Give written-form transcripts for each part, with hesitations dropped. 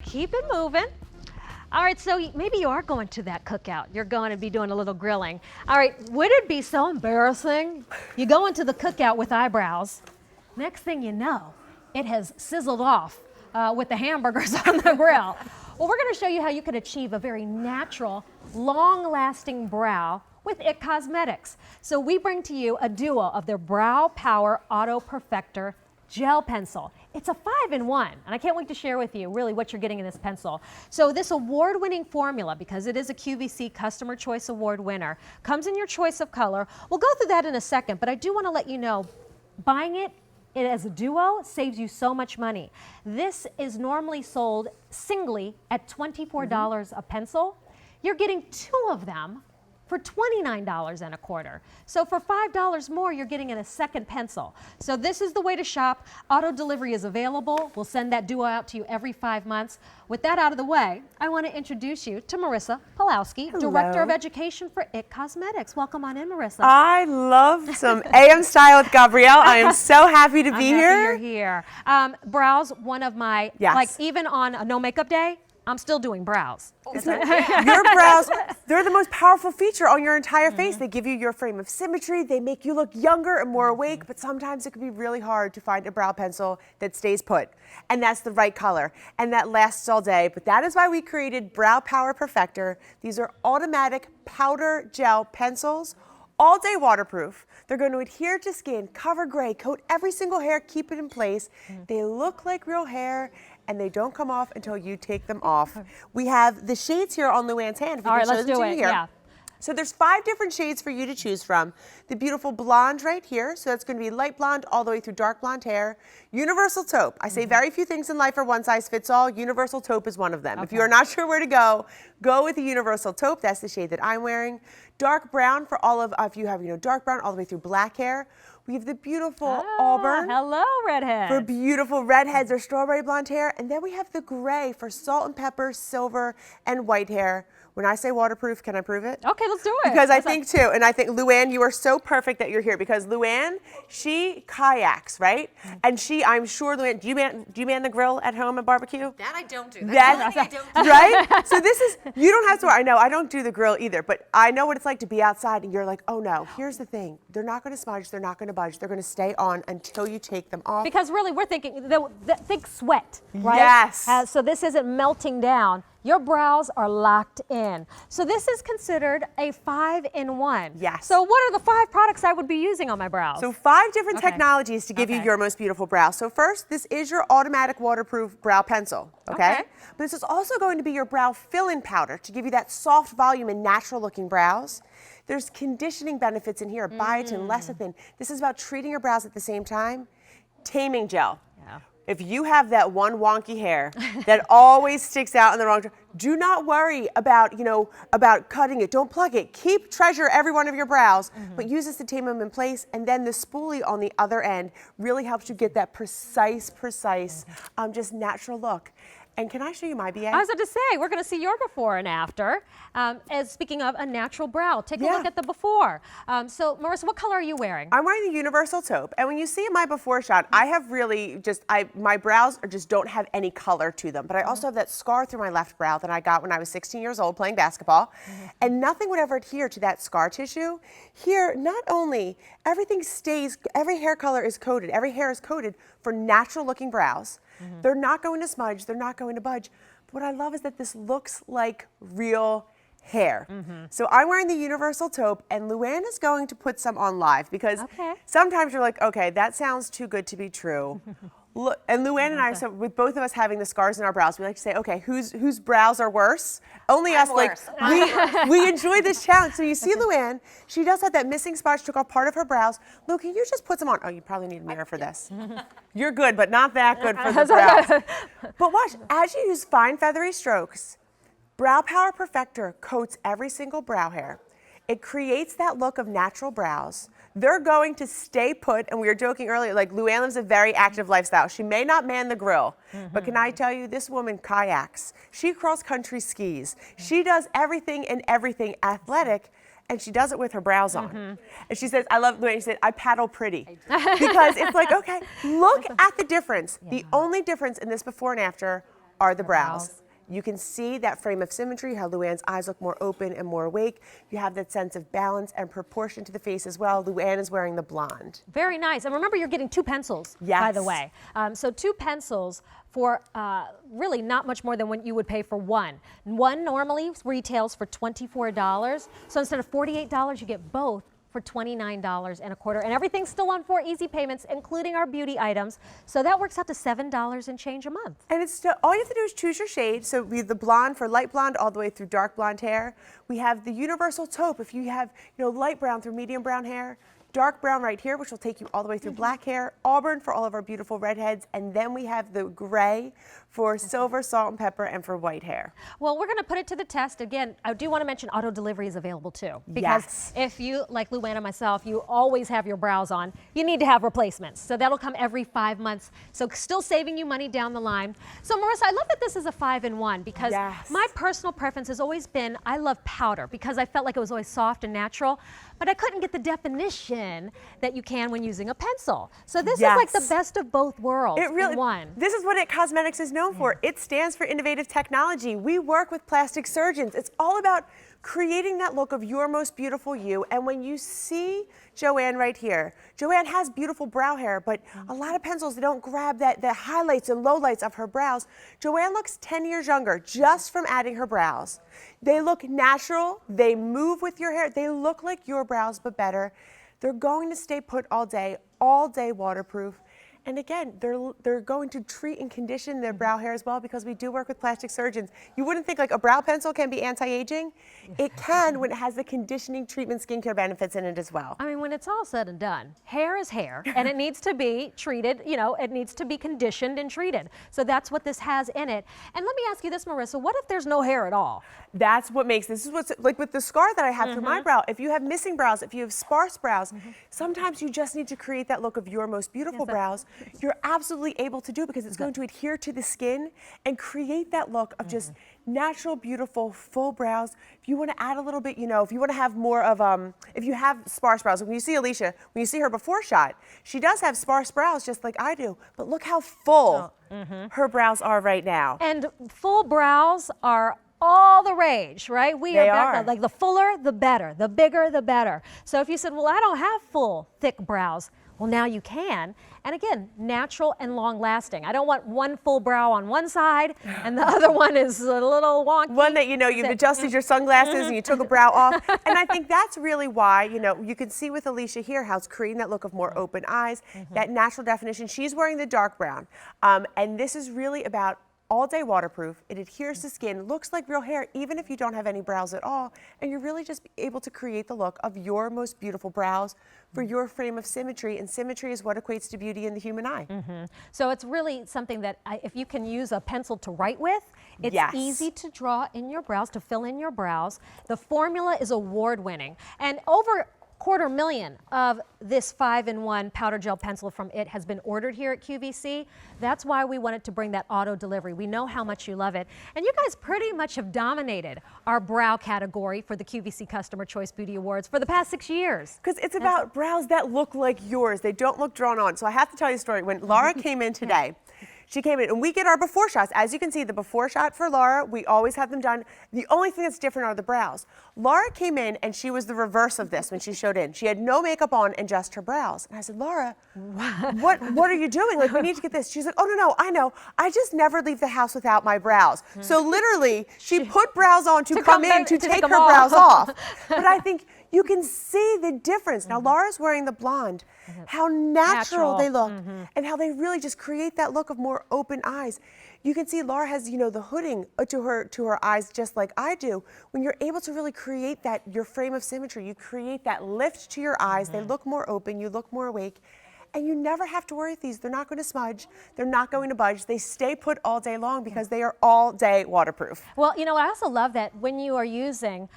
keep it moving. All right, so maybe you are going to that cookout. You're going to be doing a little grilling. All right, would it be so embarrassing? You go into the cookout with eyebrows. Next thing you know, it has sizzled off with the hamburgers on the grill. Well, we're going to show you how you can achieve a very natural, long-lasting brow with IT Cosmetics. So we bring to you a duo of their Brow Power Auto Perfector gel pencil. It's a 5-in-1, and I can't wait to share with you really what you're getting in this pencil. So this award-winning formula, because it is a QVC Customer Choice Award winner, comes in your choice of color. We'll go through that in a second, but I do want to let you know, buying it as a duo saves you so much money. This is normally sold singly at $24 a pencil. You're getting 2 of them for $29.25. So for $5 more, you're getting in a second pencil. So this is the way to shop. Auto delivery is available. We'll send that duo out to you every 5 months. With that out of the way, I want to introduce you to Marissa Pulowski, Director of Education for IT Cosmetics. Welcome on in, Marissa. I love some AM style with Gabrielle. I am so happy to be here. You're here. Brows, one of my, like even on a no makeup day, I'm still doing brows. Your brows, they're the most powerful feature on your entire face. They give you your frame of symmetry. They make you look younger and more awake, but sometimes it can be really hard to find a brow pencil that stays put. And that's the right color, and that lasts all day. But that is why we created Brow Power Perfector. These are automatic powder gel pencils, all day waterproof. They're going to adhere to skin, cover gray, coat every single hair, keep it in place. They look like real hair, and they don't come off until you take them off. We have the shades here on Luann's hand. If you all can right, show let's them do to it. you here. Yeah. So there's 5 different shades for you to choose from. The beautiful blonde right here, so that's going to be light blonde all the way through dark blonde hair. Universal taupe. I say very few things in life are one size fits all. Universal taupe is one of them. If you are not sure where to go with the universal taupe. That's the shade that I'm wearing. Dark brown for all of, if you have dark brown all the way through black hair. We have the beautiful auburn. Hello, redhead. For beautiful redheads or strawberry blonde hair. And then we have the gray for salt and pepper, silver, and white hair. When I say waterproof, can I prove it? Okay, let's do it. Because I think too, and I think Luann, you are so perfect that you're here because Luann, she kayaks, right? And I'm sure Luann, do you man the grill at home at barbecue? That I don't do. That's I don't do. right? So this is, you don't have to worry. I know, I don't do the grill either, but I know what it's like to be outside and you're like, oh no, here's the thing. They're not going to smudge, they're not going to budge, they're going to stay on until you take them off. Because really, we're thinking, think sweat, right? Yes. So this isn't melting down. Your brows are locked in. So this is considered a 5-in-1. Yes. So what are the 5 products I would be using on my brows? So 5 different technologies to give you your most beautiful brow. So first, this is your automatic waterproof brow pencil, okay? But this is also going to be your brow fill-in powder to give you that soft volume and natural looking brows. There's conditioning benefits in here, biotin, lecithin. This is about treating your brows at the same time. Taming gel. If you have that one wonky hair that always sticks out in the wrong, do not worry about, about cutting it. Don't plug it. Treasure every one of your brows, but use this to tame them in place. And then the spoolie on the other end really helps you get that precise, just natural look. And can I show you my BA? I was about to say, we're going to see your before and after. As speaking of a natural brow, take a look at the before. So, Marissa, what color are you wearing? I'm wearing the universal taupe. And when you see my before shot, I have really my brows just don't have any color to them. But I also have that scar through my left brow that I got when I was 16 years old playing basketball. And nothing would ever adhere to that scar tissue. Here, not only everything stays, every hair color is coated, every hair is coated for natural looking brows. They're not going to smudge, they're not going to budge. But what I love is that this looks like real hair. So I'm wearing the universal taupe and Luann is going to put some on live because sometimes you're like, okay, that sounds too good to be true. Look, and Luann and I, so with both of us having the scars in our brows, we like to say, okay, whose brows are worse? Only us, like, we enjoy this challenge. So you see Luann, she does have that missing spot. She took off part of her brows. Lou, can you just put some on? Oh, you probably need a mirror for this. You're good, but not that good for the brows. But watch, as you use fine feathery strokes, Brow Power Perfector coats every single brow hair. It creates that look of natural brows. They're going to stay put, and we were joking earlier, like Luann lives a very active lifestyle. She may not man the grill, but can I tell you, this woman kayaks. She cross-country skis. She does everything and everything athletic, and she does it with her brows on. And she says, I love Luann, she said, I paddle pretty. Because it's like, okay, look at the difference. The only difference in this before and after are the brows. You can see that frame of symmetry, how Luann's eyes look more open and more awake. You have that sense of balance and proportion to the face as well. Luann is wearing the blonde. Very nice. And remember, you're getting 2 pencils, Yes. by the way. So 2 pencils for really not much more than what you would pay for one. One normally retails for $24. So instead of $48, you get both for $29.25, and everything's still on 4 easy payments, including our beauty items. So that works out to $7 and change a month. And it's still, all you have to do is choose your shade. So we have the blonde for light blonde all the way through dark blonde hair. We have the universal taupe if you have light brown through medium brown hair. Dark brown right here, which will take you all the way through black hair, auburn for all of our beautiful redheads, and then we have the gray for silver, salt and pepper, and for white hair. Well, we're going to put it to the test. Again, I do want to mention auto delivery is available too. Because if you, like Luann and myself, you always have your brows on, you need to have replacements. So that'll come every 5 months. So still saving you money down the line. So Marissa, I love that this is a 5-in-1 because my personal preference has always been, I love powder because I felt like it was always soft and natural, but I couldn't get the definition that you can when using a pencil. So this is like the best of both worlds in one. This is what IT Cosmetics is known for. It stands for innovative technology. We work with plastic surgeons. It's all about creating that look of your most beautiful you. And when you see Joanne right here, Joanne has beautiful brow hair, but a lot of pencils, they don't grab the highlights and lowlights of her brows. Joanne looks 10 years younger just from adding her brows. They look natural, they move with your hair, they look like your brows, but better. They're going to stay put all day waterproof. And again, they're going to treat and condition their brow hair as well because we do work with plastic surgeons. You wouldn't think like a brow pencil can be anti-aging. It can when it has the conditioning treatment skincare benefits in it as well. I mean, when it's all said and done, hair is hair and it needs to be treated, it needs to be conditioned and treated. So that's what this has in it. And let me ask you this, Marissa, what if there's no hair at all? That's what makes, this is what's like with the scar that I have through my brow. If you have missing brows, if you have sparse brows, sometimes you just need to create that look of your most beautiful brows. You're absolutely able to do it because it's going to adhere to the skin and create that look of just natural, beautiful, full brows. If you want to add a little bit, if you want to have more of, if you have sparse brows, when you see Alicia, when you see her before shot, she does have sparse brows just like I do, but look how full her brows are right now. And full brows are all the rage, right? They are. Like the fuller, the better, the bigger, the better. So if you said, well, I don't have full, thick brows, well, now you can. And again, natural and long lasting. I don't want one full brow on one side and the other one is a little wonky. One that, you've adjusted your sunglasses and you took a brow off. And I think that's really why, you can see with Alicia here how it's creating that look of more open eyes, that natural definition. She's wearing the dark brown. And this is really about all day waterproof. It adheres to skin, looks like real hair, even if you don't have any brows at all. And you're really just able to create the look of your most beautiful brows for your frame of symmetry. And symmetry is what equates to beauty in the human eye. So it's really something that if you can use a pencil to write with, it's easy to draw in your brows, to fill in your brows. The formula is award-winning. And over 250,000 of this 5-in-1 powder gel pencil from IT has been ordered here at QVC. That's why we wanted to bring that auto delivery. We know how much you love it. And you guys pretty much have dominated our brow category for the QVC Customer Choice Beauty Awards for the past 6 years. Because it's about brows that look like yours. They don't look drawn on. So I have to tell you a story. When Laura came in today, she came in and we get our before shots. As you can see, the before shot for Laura, we always have them done. The only thing that's different are the brows. Laura came in and she was the reverse of this when she showed in. She had no makeup on and just her brows. And I said, Laura, what are you doing? Like, we need to get this. She's like, oh, no, I know. I just never leave the house without my brows. So literally, she put brows on to come in to take her brows off. But I think you can see the difference. Now, Laura's wearing the blonde, how natural they look, and how they really just create that look of more open eyes. You can see Laura has, the hooding to her eyes just like I do. When you're able to really create that, your frame of symmetry, you create that lift to your eyes. They look more open, you look more awake. And you never have to worry with these. They're not going to smudge. They're not going to budge. They stay put all day long because they are all day waterproof. Well, I also love that when you are using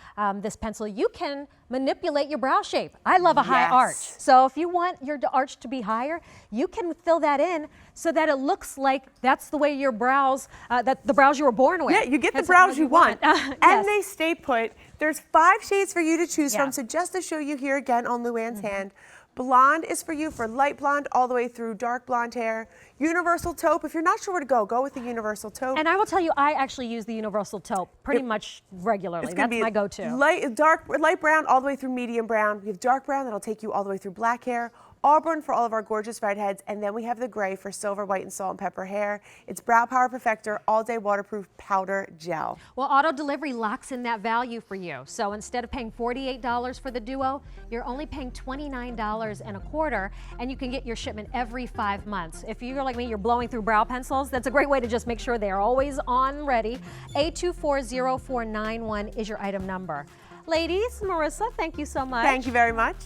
this pencil, you can manipulate your brow shape. I love a high arch. So if you want your arch to be higher, you can fill that in so that it looks like that's the way your brows, the brows you were born with. Yeah, you get the brows you want. And they stay put. There's 5 shades for you to choose from. So just to show you here again on Luann's hand, Blonde is for you for light blonde all the way through dark blonde hair. Universal taupe, if you're not sure where to go with the universal taupe. And I will tell you, I actually use the universal taupe pretty much regularly. It's gonna That's be my go-to. light brown all the way through medium brown. We have dark brown that'll take you all the way through black hair. Auburn for all of our gorgeous redheads, and then we have the gray for silver, white, and salt and pepper hair. It's Brow Power Perfector All Day Waterproof Powder Gel. Well, auto delivery locks in that value for you. So instead of paying $48 for the duo, you're only paying $29.25, and you can get your shipment every 5 months. If you're like me, you're blowing through brow pencils, that's a great way to just make sure they are always on ready. 8240491 is your item number. Ladies, Marissa, thank you so much. Thank you very much.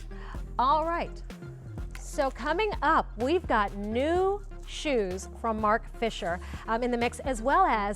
All right. So coming up, we've got new shoes from Mark Fisher in the mix, as well as